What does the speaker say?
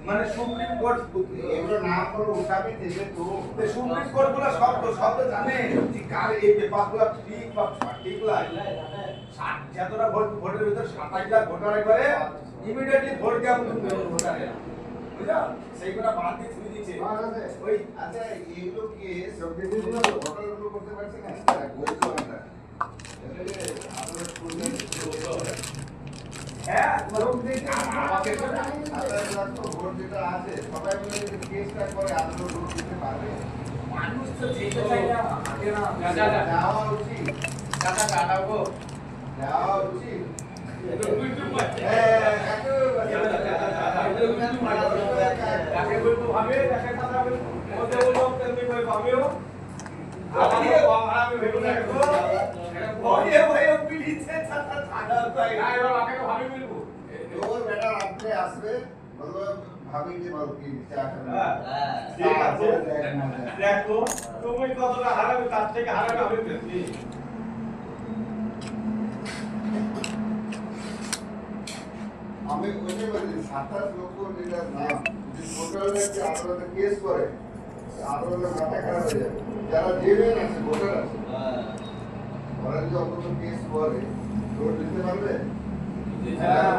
মানে supreme court এগুলো না করে উঠাবে দেবে তো সুপ্রিম কোর্ট গুলো সব তো জানে যে কার এই পেপারগুলো ঠিক বা ঠিক লাগে যতটা ভোটের ভিতর 27 লাখ ভোটার একবারে ইমিডিয়েটলি ভোট দেওয়া ভোটারেরা বুঝলা সেইগুলো বাদ দিয়ে ছুঁয়ে দিচ্ছে ওই আচ্ছা এগুলো কি সব বিভিন্ন ভোটারগুলো করতে পারছে না বই তো আমরা আপনারা শুনলেন হ্যাঁ লোক দেখে আমাকে ভোট যেটা আছে সবাই মিলে যদি কেসটা করে আন্দোলন করতে পারবে মানুষ তো যেতে চাই না আগে না যাওয়া উচিত যাওয়া উচিত আসবে বলবো ভাবি যে বল কি ঠিক আছে দেখো তুমি কতটা হারাবে তার থেকে হারাবে আমি বেশি আমি ওইটাই বলি 27 লক্ষ লিটার নাম যদি ভোটাররা যে আদালতে কেস করে আদালতের মাথা খারাপ হয়ে যাবে যারা জেলে আছে ভোটার আছে ওরা যদি অন্তত কেস করে ভোট দিতে পারবে হ্যাঁ